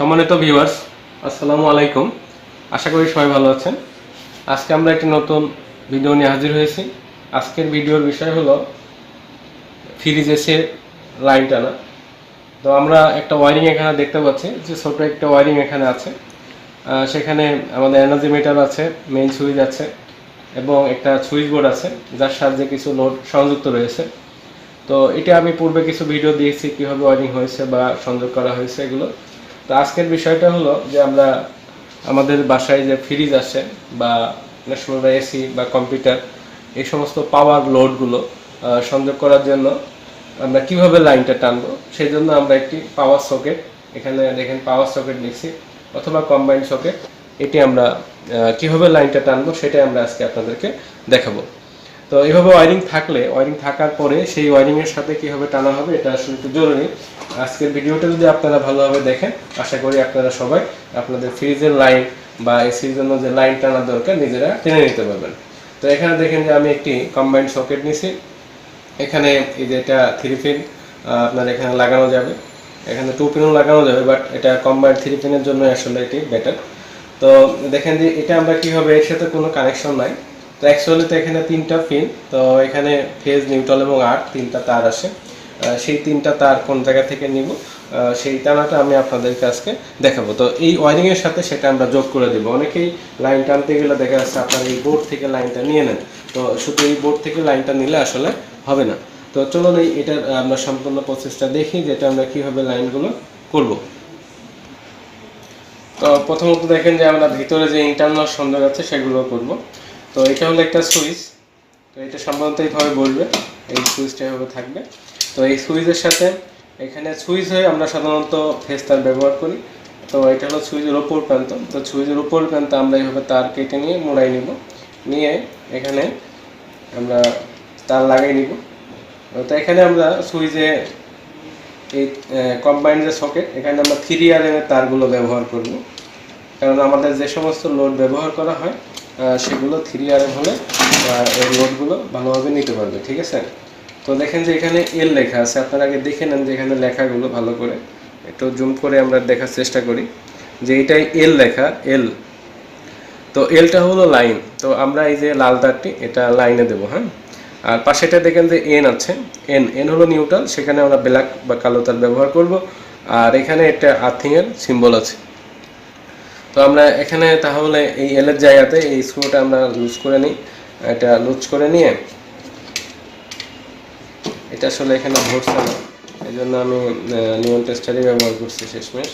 সম্মানিত ভিউয়ার্স, আসসালামু আলাইকুম। আশা করি সবাই ভালো আছেন। আজকে আমরা একটি নতুন ভিডিও নিয়ে হাজির হয়েছি। আজকের ভিডিওর বিষয় হলো ফ্রিজ এসে লাইন টানা। তো আমরা একটা ওয়ারিং এখানে দেখতে পাচ্ছি যে ছোট একটা ওয়ারিং এখানে আছে। সেখানে আমাদের এনার্জি মিটার আছে, মেইন সুইচ আছে এবং একটা সুইচ বোর্ড আছে যার সাহায্যে কিছু লোড সংযুক্ত রয়েছে। তো এটা আমি পূর্বে কিছু ভিডিও দিয়েছি কীভাবে ওয়ারিং হয়েছে বা সংযোগ করা হয়েছে এগুলো। তো আজকের বিষয়টা হলো যে আমরা আমাদের বাসায় যে ফ্রিজ আসে বা অনেক সময় এসি বা কম্পিউটার এই সমস্ত পাওয়ার লোডগুলো সংযোগ করার জন্য আমরা কিভাবে লাইনটা টানবো সেই জন্য আমরা একটি পাওয়ার সকেট, এখানে দেখেন পাওয়ার সকেট লিখছি, অথবা কম্বাইন্ড সকেট, এটি আমরা কিভাবে লাইনটা টানবো সেটাই আমরা আজকে আপনাদেরকে দেখাবো। তো এইভাবে ওয়ারিং থাকলে, ওয়ারিং থাকার পরে সেই ওয়ারিংয়ের সাথে কীভাবে টানা হবে এটা আসলে একটু জরুরি। আজকের ভিডিওটা যদি আপনারা ভালোভাবে দেখেন, আশা করি আপনারা সবাই আপনাদের ফ্রিজের লাইন বা এসির জন্য যে লাইন টানার দরকার নিজেরা টেনে নিতে পারবেন। তো এখানে দেখেন যে আমি একটি কম্বাইন্ড সকেট নিছি। এখানে এই যে এটা 3 পিন আপনার এখানে লাগানো যাবে, এখানে 2 পিনও লাগানো যাবে, বাট এটা কম্বাইন্ড 3 পিনের জন্য আসলে এটি বেটার। তো দেখেন যে এটা আমরা কীভাবে, এর সাথে কোনো কানেকশন নাই। তো অ্যাকচুয়ালি তো এখানে 3টা পিন, তো এখানে ফেজ, নিউট্রাল এবং আর্ক 3টা তার আসে। সেই 3টা তার কোন জায়গা থেকে নিব সেই টানাটা আমি আপনাদেরকে আজকে দেখাবো। তো এই ওয়ারিংয়ের সাথে সেটা আমরা যোগ করে দেবো। অনেকেই লাইন টানতে গেলে দেখা যাচ্ছে আপনার এই বোর্ড থেকে লাইনটা নিয়ে নেন, তো শুধু এই বোর্ড থেকে লাইনটা নিলে আসলে হবে না। তো চলুন এটার আমরা সম্পূর্ণ প্রসেসটা দেখি যেটা আমরা কীভাবে লাইনগুলো করব। তো প্রথমত দেখেন যে আমরা ভিতরে যে ইন্টারনাল সংযোগ আছে সেগুলো করব। তো এটা হলো একটা সুইচ, তো এটা সাধারণত এইভাবে বলবে, এই সুইচটা এভাবে থাকবে। তো এই সুইচের সাথে এখানে সুইচ হয়ে আমরা সাধারণত ফেজ তার ব্যবহার করি। তো এটা হলো সুইচের ওপর প্রান্ত, তো সুইচের উপর প্রান্তে আমরা এইভাবে তার কেটে নিয়ে মোড়াই নিব, নিয়ে এখানে আমরা তার লাগাই নিব। তো এখানে আমরা সুইচে এই কম্বাইন্ড যে সকেট, এখানে আমরা 3 এর তারগুলো ব্যবহার করব, কারণ আমাদের যে সমস্ত লোড ব্যবহার করা হয় সেগুলো 3 হলে এই লোডগুলো ভালোভাবে নিতে পারবে, ঠিক আছে। তো দেখেন যে এখানে এল লেখা আছে, আপনারা আগে দেখে নেন যে এখানে লেখাগুলো ভালো করে একটু জুম করে আমরা দেখার চেষ্টা করি যে এটাই এল লেখা, এল। তো এলটা হলো লাইন, তো আমরা এই যে লাল তারটি এটা লাইনে দেবো, হ্যাঁ। আর পাশেটা দেখেন যে এন আছে, এন, এন হলো নিউট্রাল, সেখানে আমরা ব্ল্যাক বা কালো তার ব্যবহার করব। আর এখানে একটা আর্থিংয়ের সিম্বল আছে। তো আমরা এখানে তাহলে এই এলের জায়গাতে এই স্ক্রুটা আমরা লুজ করে নিই, এটা লুজ করে নিয়ে এটা আসলে এখানে ধরছে না, এই জন্য আমি নিয়ন টেস্টারই ব্যবহার করছি শেষমেশ।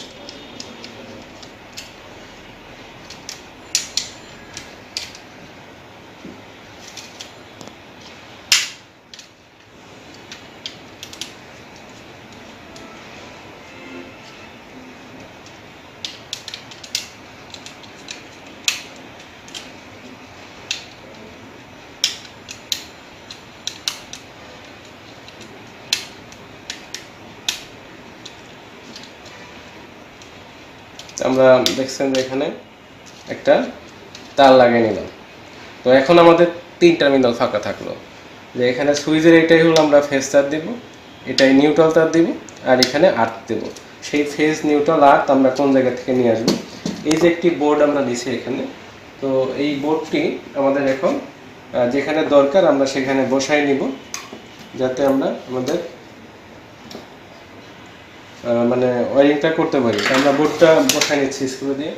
আমরা দেখছেন যে এখানে একটা তার লাগিয়ে নিলাম। তো এখন আমাদের 3 টার্মিনাল ফাঁকা থাকলো, যে এখানে সুইচের এটাই হলো আমরা ফেজ তার দিব, এটাই নিউট্রাল তার দিব, আর এখানে আর্থ দেব। সেই ফেজ, নিউট্রাল, আর্থ আমরা কোন জায়গা থেকে নিয়ে আসবো, এই যে একটি বোর্ড আমরা দিছি এখানে। তো এই বোর্ডটি আমাদের এখন যেখানে দরকার আমরা সেখানে বসাই নিব, যাতে আমরা আমাদের মানে ওয়ারিংটা করতে পারি। আমরা বোর্ডটা বসাই নিচ্ছি স্ক্রু দিয়ে।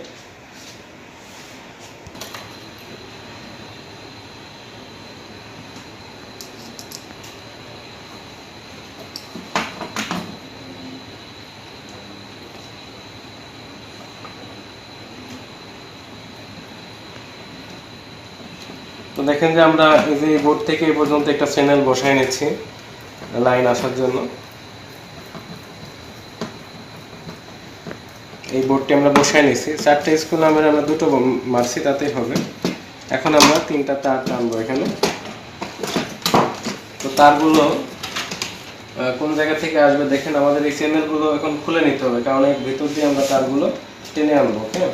তো দেখেন যে আমরা এই যে বোর্ড থেকে এই পর্যন্ত একটা চ্যানেল বসাই নিচ্ছি লাইন আসার জন্য। এই বোর্ডটি আমরা বসাই নিচ্ছি, 4টে স্ক্রু নামের আমরা 2টো মারছি, তাতেই হবে। এখন আমরা 3টা তার টানবো এখানে। তো তারগুলো কোন জায়গা থেকে আসবে দেখেন, আমাদের এই চ্যানেলগুলো এখন খুলে নিতে হবে, কারণ এর ভিতর দিয়ে আমরা তারগুলো টেনে আনবো, হ্যাঁ।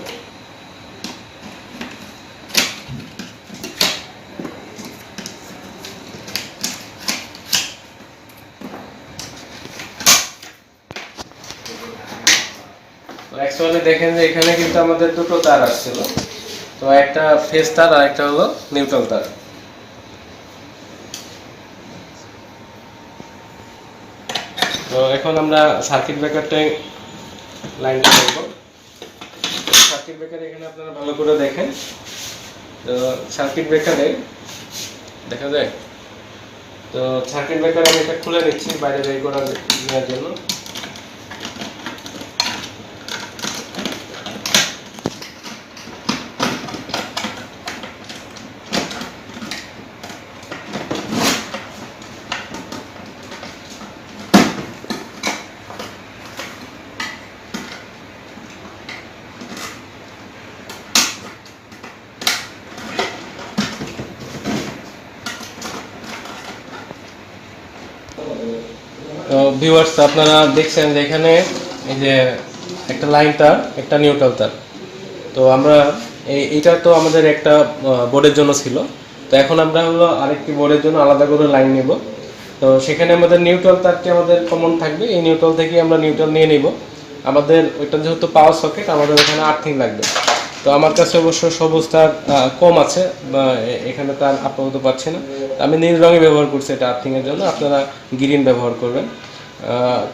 অ্যাকচুয়ালি দেখেন যে এখানে কিন্তু আমাদের দুটো তার আসছিল, তো একটা ফেজ তার আর একটা হলো নিউট্রাল তার। তো এখন আমরা সার্কিট ব্রেকারটাই লাইনটা করব। সার্কিট ব্রেকার এখানে আপনারা ভালো করে দেখেন, তো সার্কিট ব্রেকারে দেখা যায়, তো সার্কিট ব্রেকার আমি এটা খুলে নিচ্ছি বাইরে বের করার নেওয়ার জন্য। তো ভিউয়ার্স, আপনারা দেখছেন যে এখানে এই যে একটা লাইন তার, একটা নিউট্রাল তার। তো আমরা এইটা তো আমাদের একটা বোর্ডের জন্য ছিল, তো এখন আমরা হলো আরেকটি বোর্ডের জন্য আলাদা করে লাইন নেব। তো সেখানে আমাদের নিউট্রাল তারটি আমাদের কমন থাকবে, এই নিউট্রাল থেকে আমরা নিউট্রাল নিয়ে নিব। আমাদের ওইটা যেহেতু পাওয়ার সকেট, আমাদের এখানে আর্থিং লাগবে। তো আমার কাছে অবশ্য সবুজ তার কম আছে, এখানে তার আপাতত পাচ্ছি না, আমি নীল রঙে ব্যবহার করছি এটা আর্থিংয়ের জন্য, আপনারা গ্রিন ব্যবহার করবেন।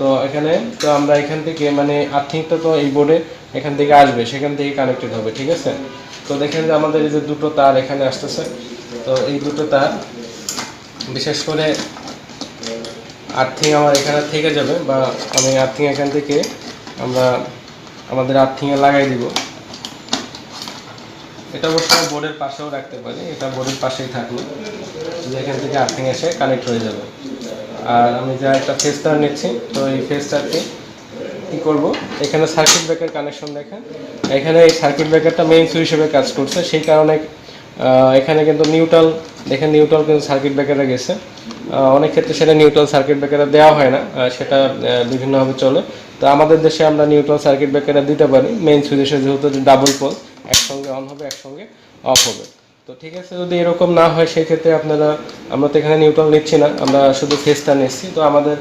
তো এখানে তো আমরা এখান থেকে মানে আর্থিংটা তো এই বোর্ডে এখান থেকে আসবে, সেখান থেকে কানেক্টেড হবে, ঠিক আছে। তো দেখেন যে আমাদের এই যে দুটো তার এখানে আসতেছে, তো এই দুটো তার বিশেষ করে আর্থিং আমার এখানে থেকে যাবে, বা আমি আর্থিং এখান থেকে আমরা আমাদের আর্থিংয়ে লাগাই দিব। এটা অবশ্যই বোর্ডের পাশেও রাখতে পারি, এটা বোর্ডের পাশেই থাকলো, এখান থেকে আর্থিং এসে কানেক্ট হয়ে যাবে। আর আমি যা একটা ফেজ তার নিচ্ছি, তো এই ফেজ তারটি কী করবো, এখানে সার্কিট ব্রেকার কানেকশন দেখেন, এখানে এই সার্কিট ব্রেকারটা মেইন সুইচ হিসেবে কাজ করছে, সেই কারণে এখানে কিন্তু নিউট্রাল, দেখেন নিউট্রাল কিন্তু সার্কিট ব্রেকারে গেছে। অনেক ক্ষেত্রে সেটা নিউট্রাল সার্কিট ব্রেকারে দেওয়া হয় না, সেটা বিভিন্নভাবে চলে। তো আমাদের দেশে আমরা নিউট্রাল সার্কিট ব্রেকারে দিতে পারি, মেইন সুইচ হিসেবে, যেহেতু ডাবল পোল, একসঙ্গে অন হবে একসঙ্গে অফ হবে। তো ঠিক আছে, যদি এরকম না হয় সেক্ষেত্রে আপনারা, আমরা তো এখানে নিউট্রাল নিচ্ছি না, আমরা শুধু ফেজটা নিচ্ছি, তো আমাদের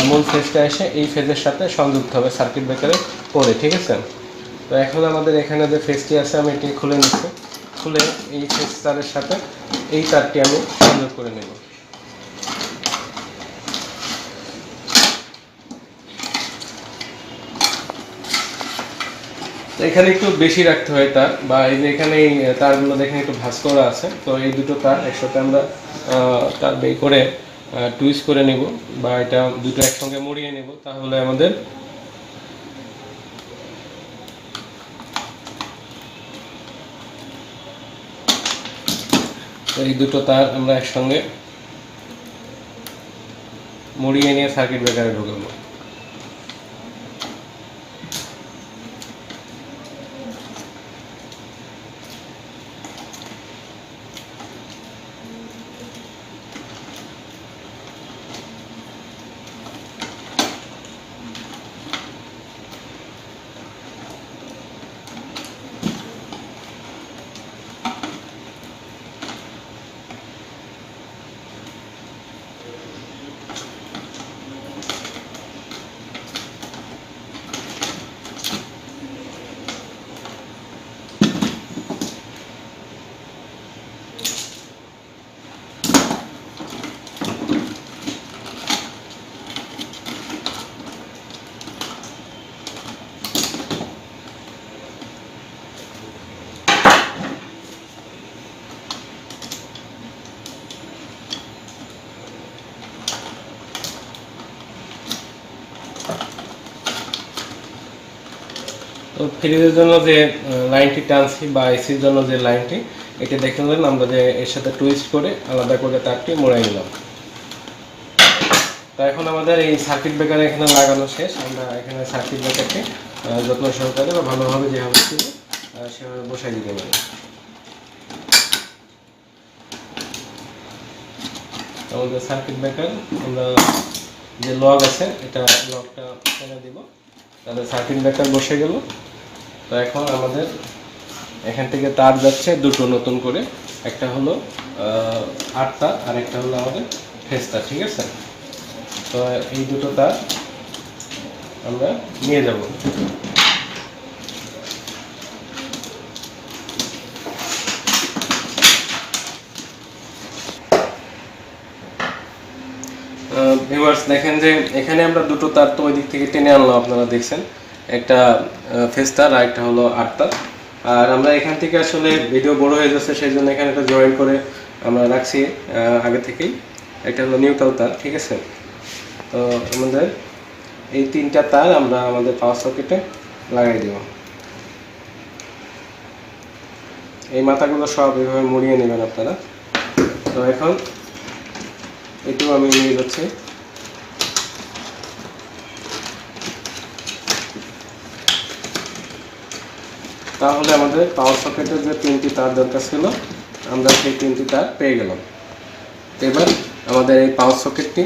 মূল ফেজটা এসে এই ফেজের সাথে সংযুক্ত হবে সার্কিট ব্রেকারে পরে, ঠিক আছে। তো এখন আমাদের এখানে যে ফেজটি আছে আমি এটি খুলে নিচ্ছি, খুলে এই ফেজ তারের সাথে এই তারটি আমি সংযোগ করে নেব। এখানে একটু বেশি রাখতে হয় তার, বা এই যে এখানে এই তারগুলো দেখেন একটু ভাঁজ করা আছে, তো এই দুটো তার একসাথে আমরা তার বের করে টুইস্ট করে নেব, বা এটা দুটো একসঙ্গে মুড়িয়ে নেব, তাহলে আমাদের এই দুটো তার আমরা একসঙ্গে মুড়িয়ে নিয়ে সার্কিট ব্রেকারে ঢোকাবো। তো ফ্রিজের জন্য যে লাইনটি টানছি, বা এসির জন্য যে লাইনটি, এটা দেখলেন আমরা যে এর সাথে টুইস্ট করে আলাদা করে তারটি মোড়াই নিলাম। তো এখন আমাদের এই সার্কিট ব্রেকার এখানে লাগানো শেষ, আমরা এখানে সার্কিট ব্রেকারটি যত্ন সহকারে বা ভালোভাবে যেভাবে ছিল সেভাবে বসাই দিতে পারি। আমাদের সার্কিট ব্রেকার আমরা যে লগ আছে, এটা লগটা টেনে দিব, তাহলে সার্কিট ব্রেকার বসে গেল। তো এখন আমাদের এখান থেকে তার যাচ্ছে দুটো নতুন করে, একটা হলো 8 তার আর একটা হলো আমাদের ফেজ তার, ঠিক আছে। তো এই দুটো তার আমরা নিয়ে যাব। দেখেন যে এখানে আমরা দুটো তার তো ওই দিক থেকে টেনে আনলাম, আপনারা দেখছেন, একটা ফেস তার আর একটা হলো 8 তার। আর আমরা এখান থেকে আসলে ভিডিও বড় হয়ে যাচ্ছে সেই জন্য এখানে একটা জয়েন করে আমরা রাখছি আগে থেকেই। এটা হলো নিউট্রাল তার, ঠিক আছে। তো আমাদের এই 3টা তার আমরা আমাদের পাওয়ার সকেটে লাগাই দেব। এই মাথাগুলো সব এভাবে মুড়িয়ে নেবেন আপনারা। তো এখন এটাও আমি নিয়ে যাচ্ছি। তাহলে আমাদের পাওয়ার সকেটের যে 3টি তার দরকার ছিল আমরা সেই 3টি তার পেয়ে গেলাম। এবার আমাদের এই পাওয়ার সকেটটি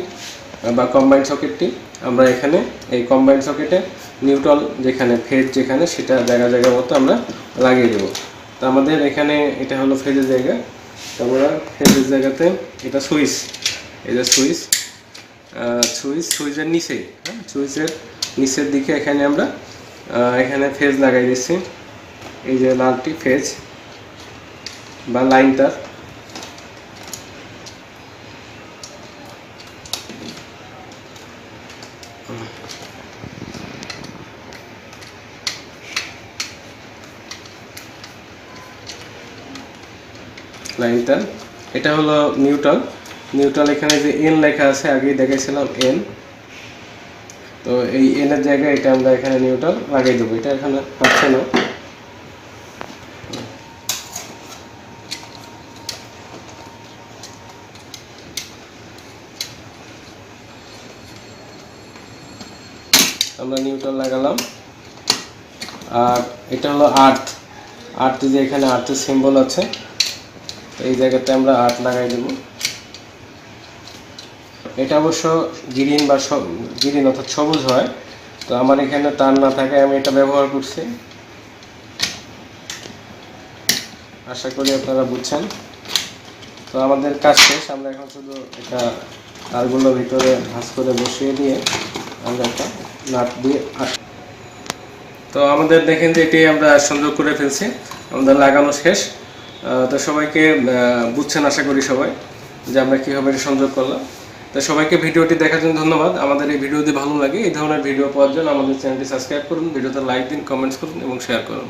বা কম্বাইন্ড সকেটটি আমরা এখানে এই কম্বাইন্ড সকেটে নিউট্রাল যেখানে ফেজ যেখানে সেটা জায়গা মতো আমরা লাগিয়ে দেব। তো আমাদের এখানে এটা হলো ফেজের জায়গা। তো আমরা ফেজের জায়গাতে এটা সুইচ, এই যে সুইচের নিচেই, হ্যাঁ, সুইচের নিচের দিকে এখানে আমরা এখানে ফেজ লাগাই দিচ্ছি। এই যে লালটি ফেজ বা লাইন তার। লাইন তার, এটা হলো নিউট্রাল। এখানে যে এন লেখা আছে আগেই দেখাইছিলাম এন, তো এই এন এর জায়গায় এটা আমরা এখানে নিউট্রাল লাগিয়ে দেবো। এটা এখানে পাচ্ছে না। আমরা নিউট্রাল লাগালাম। আর এটা হলো আর্থ যে এখানে আর্থের সিম্বল আছে, এই জায়গাতে আমরা আর্থ লাগাই দেব। এটা অবশ্য গ্রিন বা গ্রিন অর্থাৎ সবুজ হয়, তো আমার এখানে তার না থাকে আমি এটা ব্যবহার করছি। আশা করি আপনারা বুঝছেন। তো আমাদের কাজ শেষ। আমরা এখন শুধু এটা তারগুলো ভিতরে ভাঁজ করে বসিয়ে দিয়ে আমরা একটা নাট দিয়ে তো আমাদের দেখেন যে এটি আমরা সংযোগ করে ফেলছি, আমাদের লাগানো শেষ। তো সবাইকে বুঝছেন আশা করি সবাই যে আমরা কীভাবে সংযোগ করলাম। তো সবাইকে ভিডিওটি দেখার জন্য ধন্যবাদ। আমাদের এই ভিডিও যদি ভালো লাগে এই ধরনের ভিডিও পাওয়ার জন্য আমাদের চ্যানেলটি সাবস্ক্রাইব করুন, ভিডিওতে লাইক দিন, কমেন্টস করুন এবং শেয়ার করুন।